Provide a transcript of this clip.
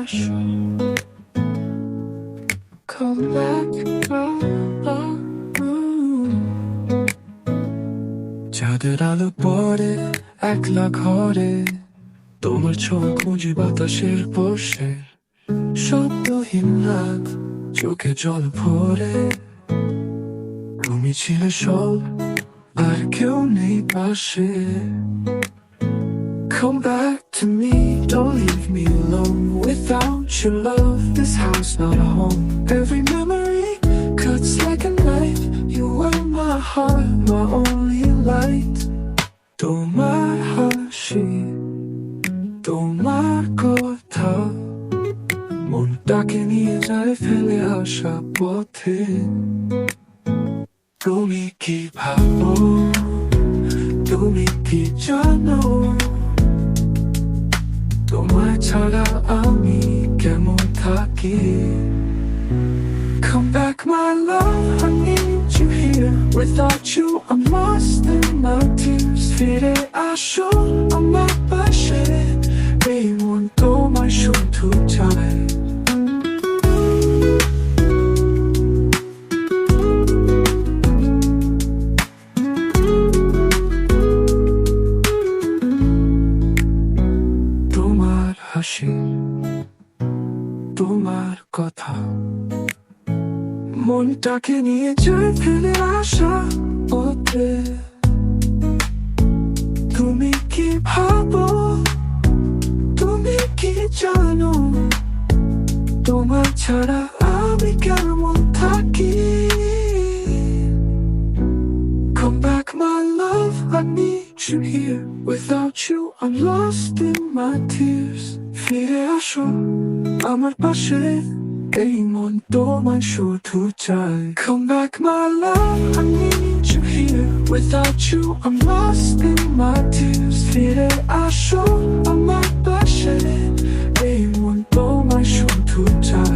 আসো come back চাঁদের আলো পড়ে একলা ঘরে তোমার ছবি খুঁজি বাতাসের বসে শব্দহীন রাত চোখে জল ভরে তুমি ছিলে সব আর কেউ নেই পাশে Come back to me, don't leave me alone. Without your love, this house not a home. Every memory cuts like a knife. You are my heart, my only light. তোমার হাসি, তোমার কথা মনটাকে নিয়ে যায় ফেলে আসা পথে তুমি কি ভাবো, তুমি কি জানো তোমায় ছাড়া আমি কেমন থাকি Come back my love, I need you here Without you I'm lost in my tears ফিরে আসো আমার পাশে এই মন তোমায় শুধু চায় হাসি তোমার কথা মনটাকে নিয়ে যায় ফেলে আসা পথে তুমি কি ভাবো, তুমি কি জানো তোমার ছাড়া আমি কেমন থাকি Come back my love, I need you here Without you I'm lost in my tears ফিরে আসো আমার পাশে এই মন তোমায় শুধু চায় Come back my love, I need you here Without you I'm lost in my tears ফিরে আসো আমার পাশে এই মন তোমায় শুধু চায়